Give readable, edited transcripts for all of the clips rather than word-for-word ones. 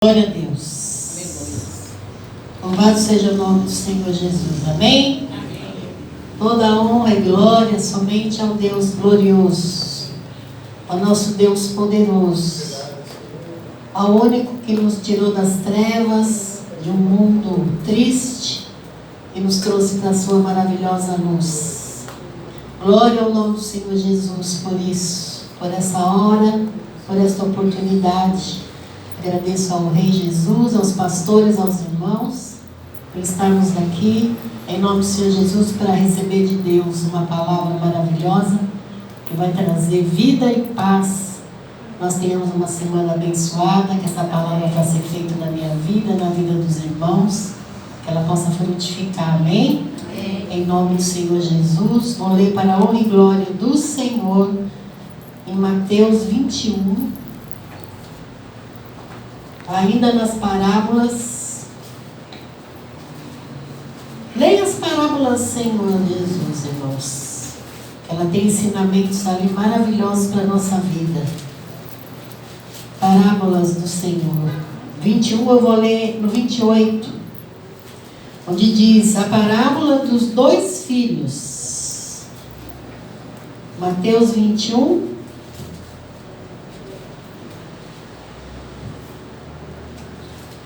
Glória a Deus. Louvado seja o nome do Senhor Jesus. Amém? Amém. Toda honra e glória somente ao Deus glorioso, ao nosso Deus poderoso, ao único que nos tirou das trevas, de um mundo triste e nos trouxe para a sua maravilhosa luz. Glória ao nome do Senhor Jesus por isso, por essa hora, por esta oportunidade. Agradeço ao Rei Jesus, aos pastores, aos irmãos, por estarmos aqui, em nome do Senhor Jesus, para receber de Deus uma palavra maravilhosa, que vai trazer vida e paz. Nós tenhamos uma semana abençoada, que essa palavra possa ser feita na minha vida, na vida dos irmãos, que ela possa frutificar, amém? Amém. Em nome do Senhor Jesus, vou ler para a honra e glória do Senhor, em Mateus 21, ainda nas parábolas. Leia as parábolas, Senhor Jesus, irmãos. Ela tem ensinamentos ali maravilhosos para a nossa vida. Parábolas do Senhor. 21, eu vou ler no 28, onde diz a parábola dos dois filhos. Mateus 21.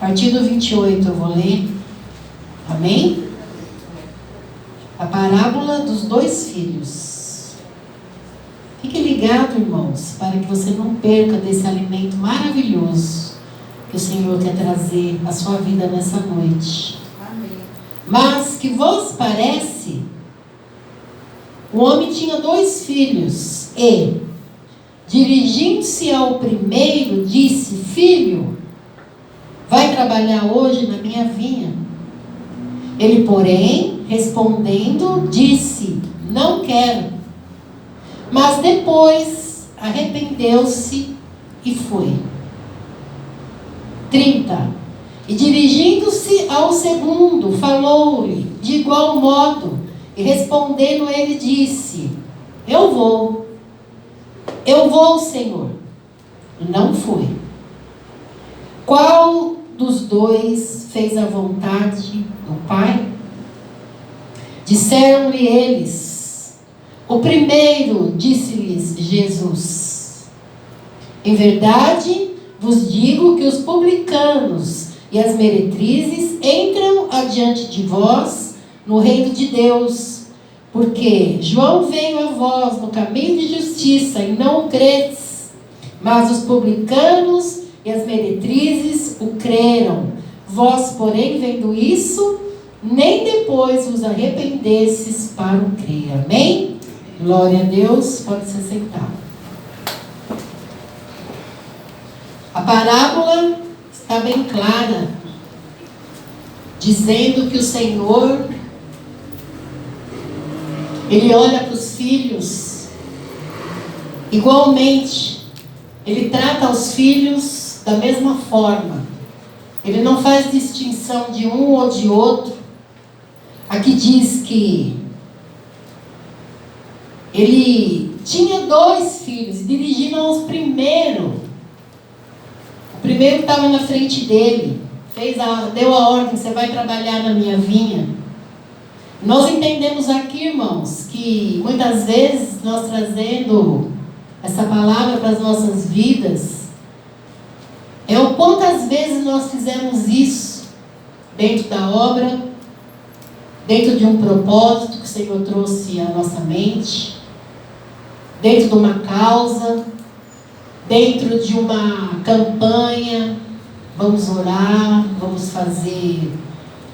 A partir do 28 eu vou ler. Amém? A parábola dos dois filhos. Fique ligado, irmãos, para que você não perca desse alimento maravilhoso que o Senhor quer trazer à sua vida nessa noite. Amém. Mas que vos parece, o homem tinha dois filhos e, dirigindo-se ao primeiro, disse: Filho, vai trabalhar hoje na minha vinha. Ele, porém, respondendo, disse: Não quero. Mas depois arrependeu-se e foi. 30. E dirigindo-se ao segundo, falou-lhe de igual modo, e respondendo ele disse: Eu vou, Senhor. E não foi. Qual dos dois fez a vontade do Pai? Disseram-lhe eles. O primeiro, disse-lhes Jesus: Em verdade vos digo que os publicanos e as meretrizes entram adiante de vós no reino de Deus. Porque João veio a vós no caminho de justiça e não o credes, mas os publicanos e as meretrizes o creram. Vós, porém, vendo isso, nem depois vos arrependesses para o crer. Amém? Glória a Deus. Pode se sentar. A parábola está bem clara, dizendo que o Senhor, Ele olha para os filhos igualmente. Ele trata os filhos da mesma forma. Ele não faz distinção de um ou de outro. Aqui diz que ele tinha dois filhos, dirigindo aos primeiro. O primeiro estava na frente dele, deu a ordem: você vai trabalhar na minha vinha. Nós entendemos aqui, irmãos, que muitas vezes nós trazendo essa palavra para as nossas vidas, é o quantas vezes nós fizemos isso dentro da obra, dentro de um propósito que o Senhor trouxe à nossa mente, dentro de uma causa, dentro de uma campanha. Vamos orar, vamos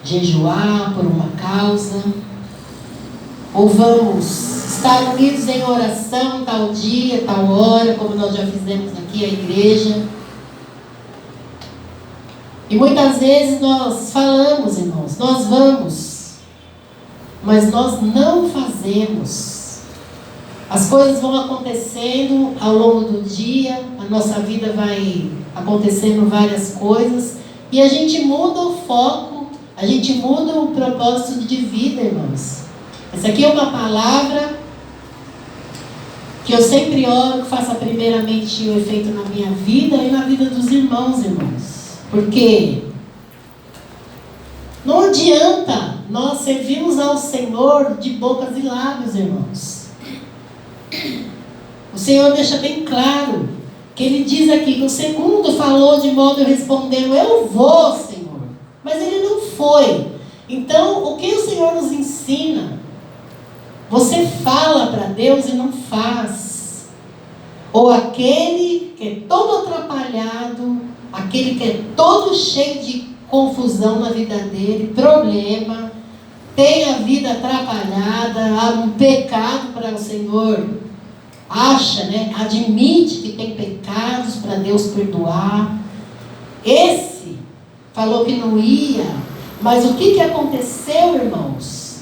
jejuar por uma causa, ou vamos estar unidos em oração tal dia, tal hora, como nós já fizemos aqui a igreja. E muitas vezes nós falamos, irmãos, nós vamos, mas nós não fazemos. As coisas vão acontecendo ao longo do dia, a nossa vida vai acontecendo várias coisas, e a gente muda o foco, a gente muda o propósito de vida, irmãos. Essa aqui é uma palavra que eu sempre oro que faça primeiramente o efeito na minha vida e na vida dos irmãos. Porque não adianta nós servirmos ao Senhor de bocas e lábios, irmãos. O Senhor deixa bem claro que Ele diz aqui que o segundo falou de modo respondendo: eu vou, Senhor. Mas ele não foi. Então, o que o Senhor nos ensina? Você fala para Deus e não faz. Ou aquele que é todo atrapalhado, aquele que é todo cheio de confusão na vida dele, problema, tem a vida atrapalhada, há um pecado para o Senhor, acha, né? Admite que tem pecados para Deus perdoar. Esse falou que não ia, mas o que aconteceu, irmãos?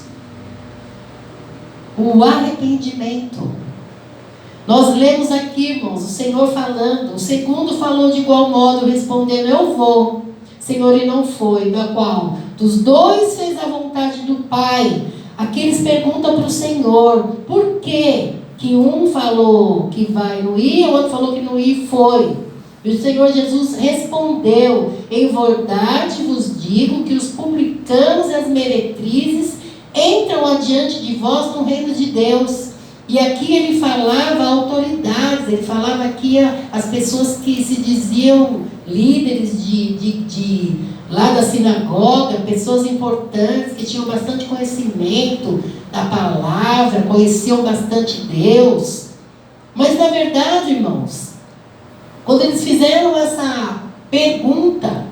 O arrependimento. Nós lemos aqui, irmãos, o Senhor falando. O segundo falou de igual modo, respondendo: eu vou, Senhor, e não foi. Da qual? Dos dois fez a vontade do Pai. Aqui eles perguntam para o Senhor: por que um falou que vai e não ia, o outro falou que não ia e foi? E o Senhor Jesus respondeu: em verdade vos digo que os publicanos e as meretrizes entram adiante de vós no reino de Deus. E aqui ele falava autoridades, ele falava aqui as pessoas que se diziam líderes lá da sinagoga, pessoas importantes, que tinham bastante conhecimento da palavra, conheciam bastante Deus. Mas na verdade, irmãos, quando eles fizeram essa pergunta,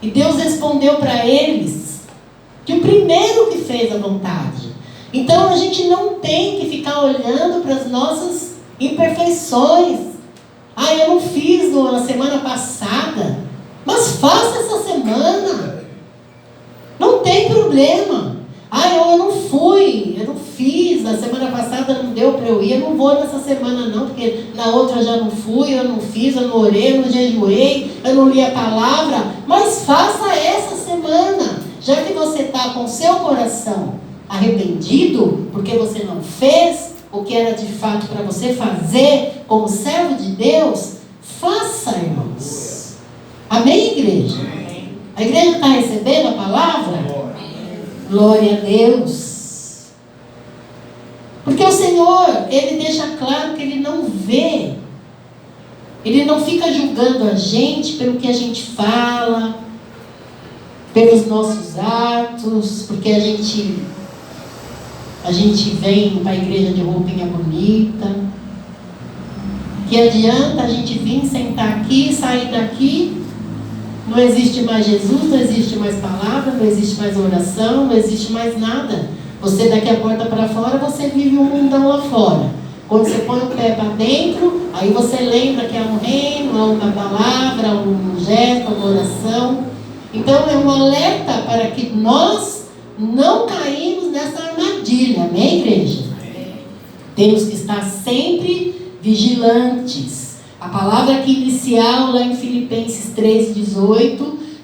e Deus respondeu para eles que o primeiro que fez a vontade. Então a gente não tem que ficar olhando para as nossas imperfeições. Eu não fiz na semana passada, mas faça essa semana. Não tem problema. Eu não fui, eu não fiz, na semana passada não deu para eu ir, eu não vou nessa semana não, porque na outra eu já não fui, eu não fiz, eu não orei, eu não jejuei, eu não li a palavra. Mas faça essa semana, já que você está com o seu coração arrependido, porque você não fez o que era de fato para você fazer como servo de Deus, faça, irmãos. Amém, igreja? Amém. A igreja está recebendo a palavra? Glória a Deus. Porque o Senhor, Ele deixa claro que Ele não vê, Ele não fica julgando a gente pelo que a gente fala, pelos nossos atos, porque a gente vem para a igreja de roupinha bonita. Que adianta a gente vir, sentar aqui, sair daqui, não existe mais Jesus, não existe mais palavra, não existe mais oração, não existe mais nada. Você daqui a porta para fora, você vive um mundão lá fora. Quando você põe o pé para dentro, aí você lembra que é um reino, é uma palavra, um gesto, uma oração. Então é um alerta para que nós não caímos nessa armadilha, amém, igreja? Temos que estar sempre vigilantes. A palavra aqui inicial, lá em Filipenses 3,18,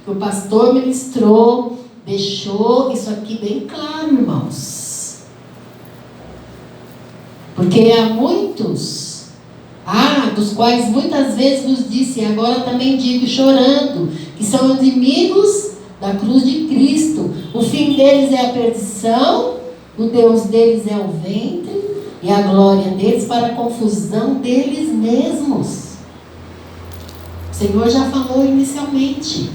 que o pastor ministrou, deixou isso aqui bem claro, irmãos. Porque há muitos, dos quais muitas vezes nos disse, e agora também digo chorando, que são inimigos da cruz de Cristo. O fim deles é a perdição, o Deus deles é o ventre, e a glória deles para a confusão deles mesmos. O Senhor já falou inicialmente.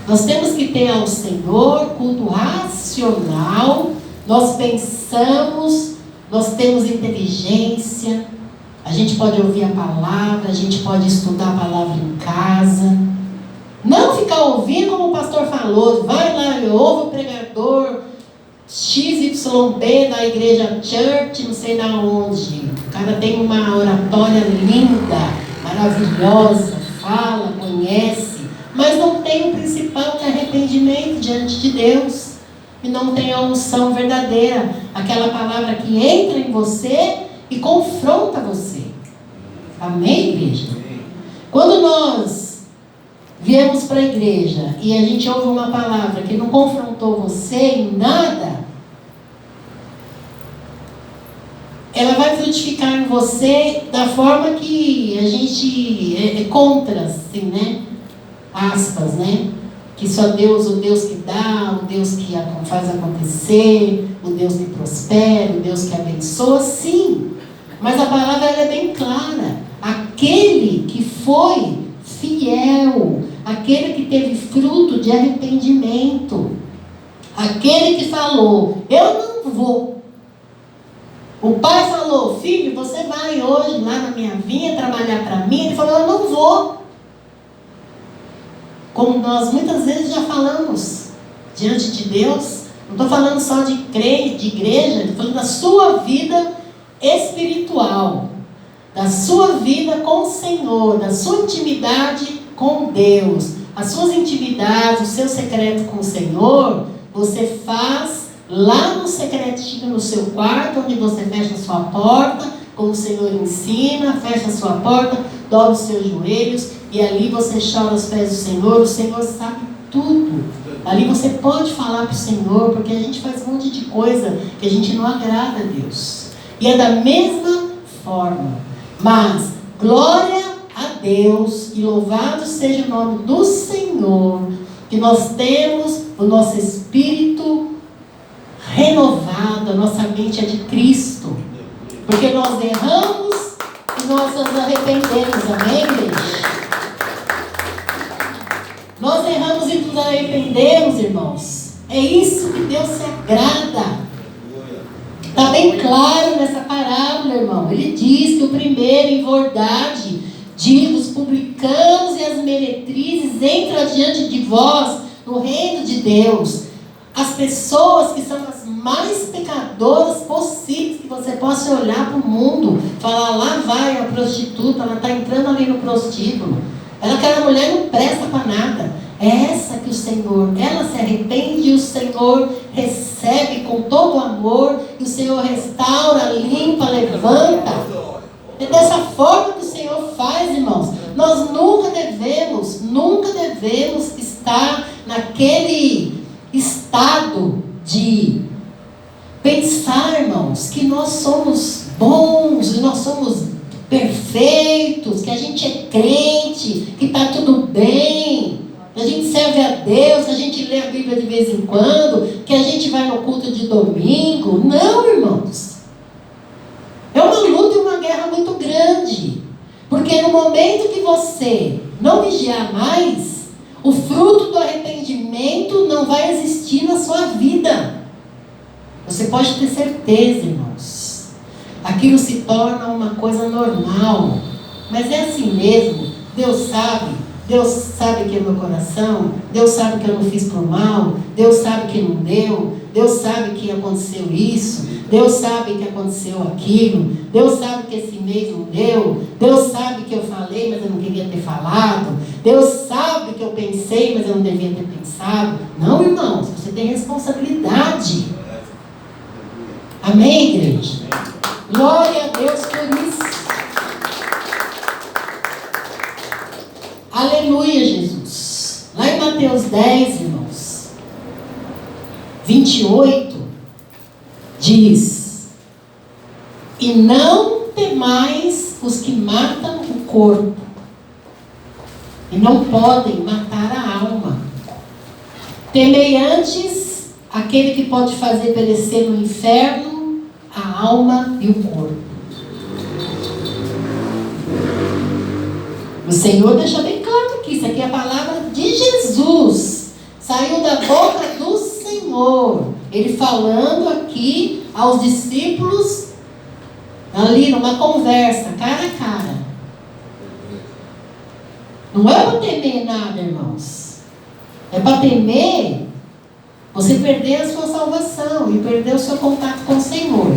Nós temos que ter ao Senhor culto racional. Nós pensamos, nós temos inteligência. A gente pode ouvir a palavra, a gente pode estudar a palavra em casa. Não ficar ouvindo como o pastor falou. Vai lá e ouve o pregador XYB da igreja Church, não sei na onde. O cara tem uma oratória linda, maravilhosa, fala, conhece, mas não tem o principal, que é arrependimento diante de Deus. E não tem a unção verdadeira, aquela palavra que entra em você e confronta você. Amém, igreja? Quando nós viemos para a igreja e a gente ouve uma palavra que não confrontou você em nada, ela vai frutificar em você da forma que a gente é contra, assim, né? aspas, né? Que só Deus, o Deus que dá, o Deus que faz acontecer, o Deus que prospera, o Deus que abençoa, sim. Mas a palavra ela é bem clara. Aquele que foi fiel, aquele que teve fruto de arrependimento, aquele que falou, eu não vou. O pai falou, filho, você vai hoje lá na minha vinha trabalhar para mim? Ele falou, eu não vou. Como nós muitas vezes já falamos diante de Deus, não estou falando só de igreja, estou falando da sua vida espiritual, da sua vida com o Senhor, da sua intimidade com Deus, as suas intimidades, o seu secreto com o Senhor, você faz lá no secretinho, no seu quarto, onde você fecha a sua porta, como o Senhor ensina, fecha a sua porta, dobra os seus joelhos, e ali você chora aos pés do Senhor. O Senhor sabe tudo. Ali você pode falar para o Senhor, porque a gente faz um monte de coisa que a gente não agrada a Deus. E é da mesma forma. Mas, glória a Deus, e louvado seja o nome do Senhor, que nós temos o nosso espírito renovado, a nossa mente é de Cristo. Porque nós erramos e nós nos arrependemos, amém, igreja? Nós erramos e nos arrependemos, irmãos. É isso que Deus se agrada. Está bem claro nessa parábola, irmão. Ele diz que o primeiro, em verdade, digo, os publicanos e as meretrizes entram diante de vós no reino de Deus. As pessoas que são as mais pecadoras possíveis que você possa olhar para o mundo, falar, lá vai a prostituta, ela está entrando ali no prostíbulo. Aquela mulher não presta para nada. É essa que o Senhor, ela se arrepende e o Senhor recebe com todo o amor, e o Senhor restaura, limpa, levanta. É dessa forma que o Senhor faz, irmãos. Nós nunca devemos estar naquele estado de pensar, irmãos, que nós somos bons, e nós somos perfeitos, que a gente é crente, que está tudo bem, que a gente serve a Deus, que a gente lê a Bíblia de vez em quando, que a gente vai no culto de domingo. Não, irmãos. É uma luta e uma guerra muito grande. Porque no momento que você não vigiar mais, o fruto do arrependimento não vai existir na sua vida. Você pode ter certeza, irmãos. Aquilo se torna uma coisa normal. Mas é assim mesmo. Deus sabe que é meu coração. Deus sabe que eu não fiz por mal. Deus sabe que não deu. Deus sabe que aconteceu isso. Deus sabe que aconteceu aquilo. Deus sabe que esse mês não deu. Deus sabe que eu falei, mas eu não queria ter falado. Deus sabe que eu pensei, mas eu não devia ter pensado. Não, irmãos, você tem responsabilidade. Amém, igreja? Glória a Deus por isso. Aleluia, Jesus. Lá em Mateus 10, irmãos, 28, diz: e não temais os que matam o corpo, e não podem matar a alma. Temei antes aquele que pode fazer perecer no inferno a alma e o corpo. O Senhor deixa bem claro que isso aqui é a palavra de Jesus. Saiu da boca do Senhor. Ele falando aqui aos discípulos, ali numa conversa, cara a cara. Não é para temer nada, irmãos. É para temer você perder a sua salvação e perder o seu contato com o Senhor.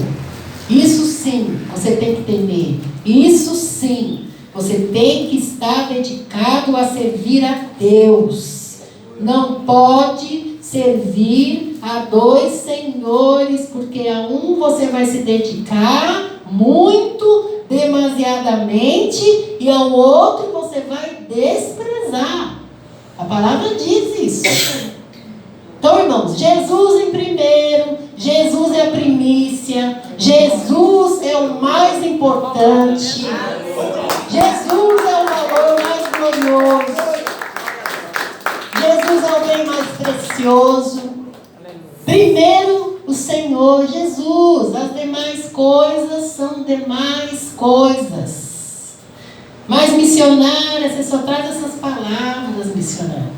Isso sim, você tem que temer. Isso sim, você tem que estar dedicado a servir a Deus. Não pode servir a dois senhores, porque a um você vai se dedicar muito, demasiadamente, e ao outro você vai desprezar. A palavra diz isso. Então, irmãos, Jesus em primeiro, Jesus é a primícia, Jesus é o mais importante, Jesus é o valor mais glorioso. precioso. Primeiro, o Senhor Jesus. As demais coisas são demais coisas. Mas missionária, você só traz essas palavras, missionária.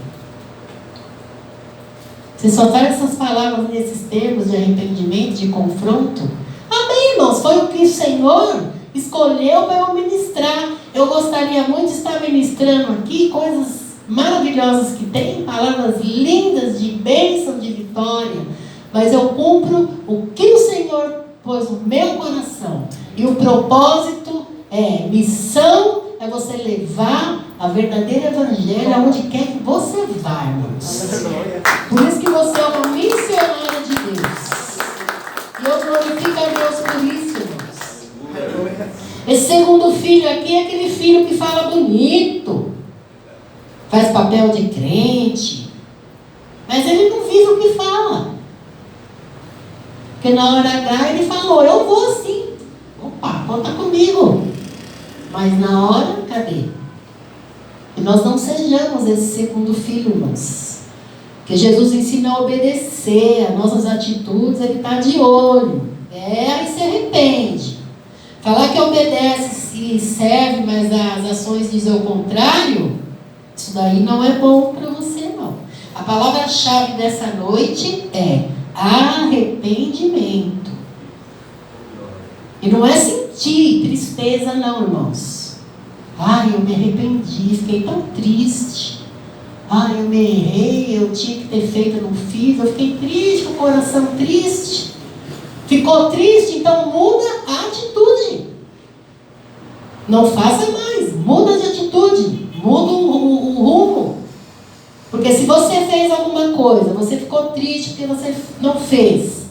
Você só traz essas palavras nesses termos de arrependimento, de confronto. Amém, irmãos? Foi o que o Senhor escolheu para eu ministrar. Eu gostaria muito de estar ministrando aqui coisas maravilhosas que tem, palavras lindas de bênção, de vitória. Mas eu cumpro o que o Senhor pôs no meu coração. E o propósito é missão, é você levar a verdadeira evangelho aonde quer que você vá, irmãos. Por isso que você é uma missionária de Deus. E eu glorifico a Deus por isso, irmãos. Esse segundo filho aqui é aquele filho que fala bonito, faz papel de crente, mas ele não vive o que fala. Porque na hora H ele falou, eu vou sim. Opa, conta comigo. Mas na hora, cadê? E nós não sejamos esse segundo filho, irmãos. Porque Jesus ensina a obedecer, as nossas atitudes, ele está de olho. Aí se arrepende. Falar que obedece e serve, mas as ações dizem o contrário, isso daí não é bom para você, não. A palavra-chave dessa noite é arrependimento. E não é sentir tristeza, não, irmãos. Ai, eu me arrependi, fiquei tão triste. Ai, eu me errei, eu tinha que ter feito, eu não fiz. Eu fiquei triste, com o coração triste. Ficou triste, então muda a atitude. Não faça mais, muda de atitude, muda o rumo. Porque se você fez alguma coisa, você ficou triste porque você não fez.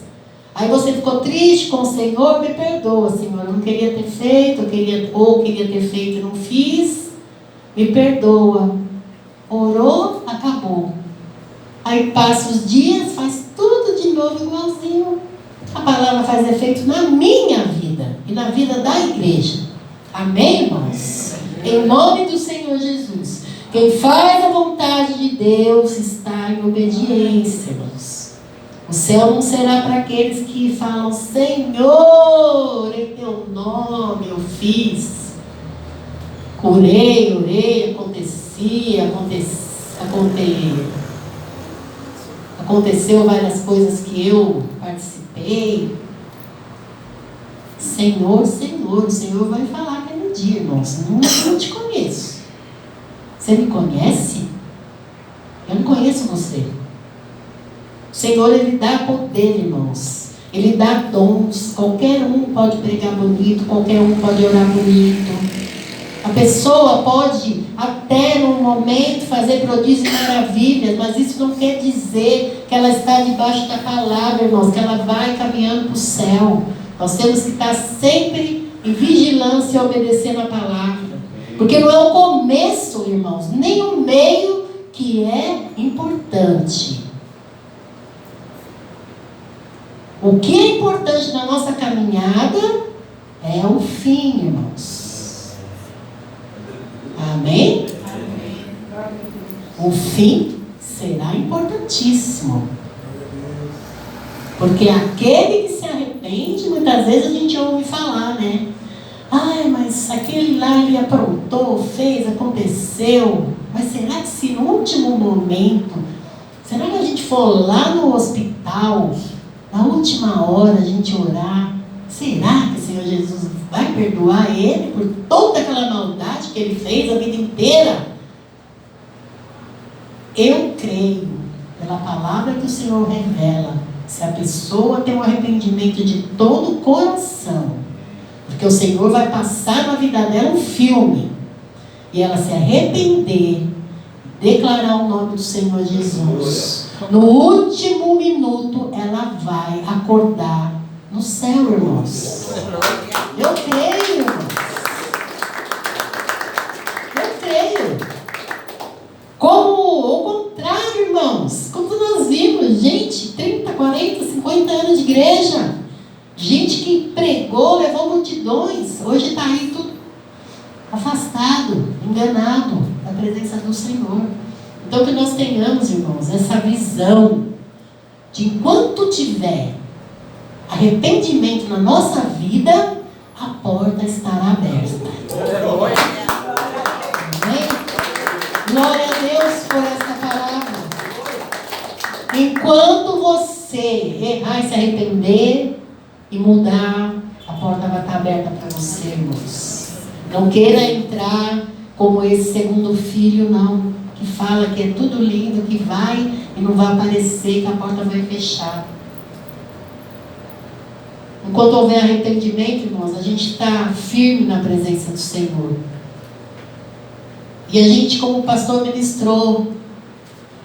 Aí você ficou triste com o Senhor, me perdoa, Senhor, eu não queria ter feito, queria ter feito e não fiz, me perdoa. Orou, acabou. Aí passa os dias, faz tudo de novo igualzinho. A palavra faz efeito na minha vida e na vida da igreja. Amém, irmãos? Em nome do Senhor Jesus. Quem faz a vontade de Deus está em obediência, irmãos. O céu não será para aqueles que falam, Senhor, em teu nome eu fiz. Curei, orei, aconteceu várias coisas que eu participei. Senhor, Senhor, o Senhor vai falar aquele dia, irmãos. Não te conheço. Você me conhece? Eu não conheço você. O Senhor, Ele dá poder, irmãos. Ele dá dons. Qualquer um pode pregar bonito, qualquer um pode orar bonito. A pessoa pode até num momento fazer prodígios e maravilhas, mas isso não quer dizer que ela está debaixo da palavra, irmãos, que ela vai caminhando para o céu. Nós temos que estar sempre em vigilância e obedecendo a palavra. Porque não é o começo, irmãos, nem o meio que é importante. O que é importante na nossa caminhada é o fim, irmãos. Amém? O fim será importantíssimo. Porque aquele que se arrepende, muitas vezes a gente ouve falar, né? Ai, mas aquele lá ele aprontou, fez, aconteceu. Mas será que se no último momento, será que a gente for lá no hospital, na última hora a gente orar, será que o Senhor Jesus vai perdoar ele por toda aquela maldade que ele fez a vida inteira? Eu creio, pela palavra que o Senhor revela, se a pessoa tem um arrependimento de todo o coração, porque o Senhor vai passar na vida dela um filme, e ela se arrepender, declarar o nome do Senhor Jesus, no último minuto ela vai acordar no céu, irmãos. Eu creio, irmãos. Eu creio. Como o contrário, irmãos, como nós vimos, gente, 30, 40, 50 anos de igreja, gente que pregou, levou multidões, hoje está aí tudo afastado, enganado da presença do Senhor. Então que nós tenhamos, irmãos, essa visão decisão de enquanto tiver arrependimento na nossa vida, a porta estará aberta. Amém? Glória a Deus por essa palavra. Enquanto você errar e se arrepender e mudar, a porta vai estar aberta para você, irmãos. Não queira entrar como esse segundo filho, não. Que fala que é tudo lindo, que vai e não vai aparecer, que a porta vai fechar. Enquanto houver arrependimento, irmãos, a gente está firme na presença do Senhor. E a gente, como o pastor ministrou,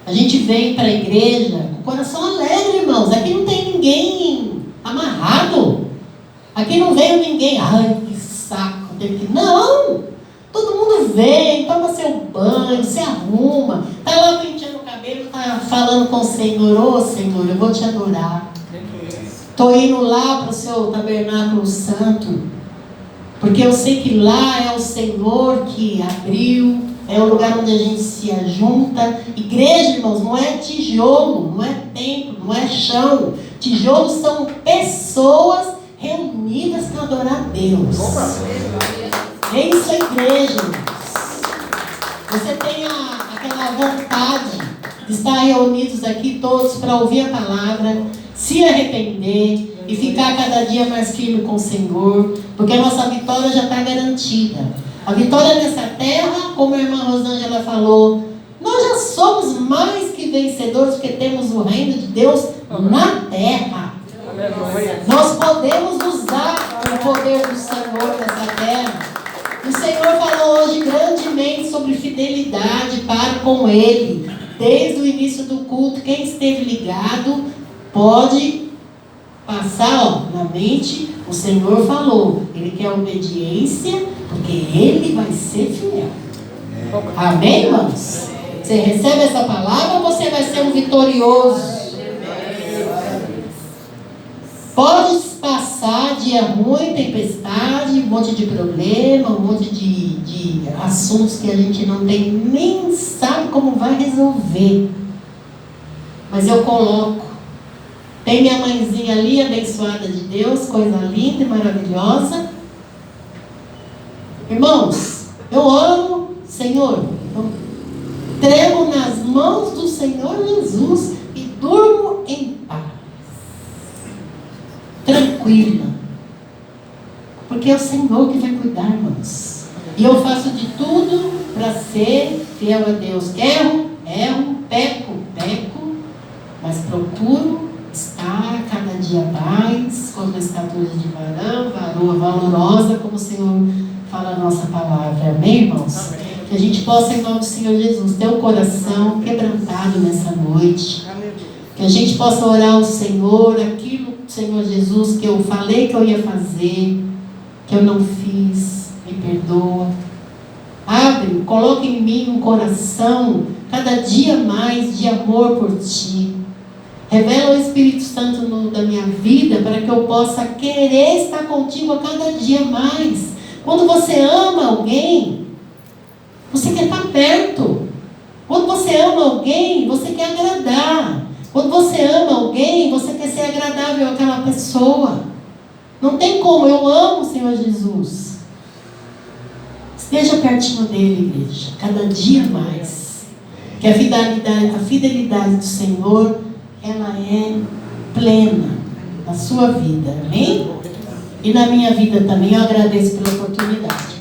a gente vem para a igreja com o coração alegre, irmãos. Aqui não tem ninguém amarrado. Aqui não veio ninguém, ai, que saco, tem que... Não! Todo mundo vem, toma seu banho, se arruma, está lá penteando o cabelo, está falando com o Senhor, ô Senhor, eu vou te adorar. Estou indo lá para o seu tabernáculo santo, porque eu sei que lá é o Senhor que abriu, é o lugar onde a gente se ajunta. Igreja, irmãos, não é tijolo, não é templo, não é chão. Tijolos são pessoas reunidas para adorar a Deus. É isso a igreja, irmãos. Você tem aquela vontade de estar reunidos aqui todos para ouvir a palavra, se arrepender e ficar cada dia mais firme com o Senhor, porque a nossa vitória já está garantida. A vitória nessa terra, como a irmã Rosângela falou, nós já somos mais que vencedores, porque temos o reino de Deus na terra. Nós podemos usar o poder do Senhor nessa terra. O Senhor falou hoje grandemente sobre fidelidade para com Ele. Desde o início do culto, quem esteve ligado pode passar na mente. O Senhor falou, Ele quer obediência, porque Ele vai ser fiel. Amém, irmãos? Você recebe essa palavra, você vai ser um vitorioso. Pode passar dia ruim, tempestade, um monte de problema, um monte de assuntos que a gente não tem, nem sabe como vai resolver. Mas eu coloco. Tem minha mãezinha ali, abençoada de Deus, coisa linda e maravilhosa. Irmãos, eu oro, Senhor, eu tremo nas mãos do Senhor Jesus e durmo em paz. Tranquila. Porque é o Senhor que vai cuidar, irmãos. E eu faço de tudo para ser fiel a Deus. Erro, peco, mas procuro estar cada dia mais com a estatura de varão, varoa valorosa, como o Senhor fala a nossa palavra. Amém, irmãos? Amém. Que a gente possa, em nome do Senhor Jesus, ter o coração quebrantado nessa noite. Amém. Que a gente possa orar ao Senhor, aquilo, Senhor Jesus, que eu falei que eu ia fazer, que eu não fiz, me perdoa. Abre, coloca em mim um coração cada dia mais de amor por Ti. Revela o Espírito Santo da minha vida para que eu possa querer estar contigo a cada dia mais. Quando você ama alguém, você quer estar perto. Quando você ama alguém, você quer agradar. Quando você ama alguém, você quer ser agradável àquela pessoa. Não tem como, eu amo o Senhor Jesus. Esteja pertinho dele, igreja, cada dia mais. Que a fidelidade do Senhor, ela é plena na sua vida, amém? E na minha vida também, eu agradeço pela oportunidade.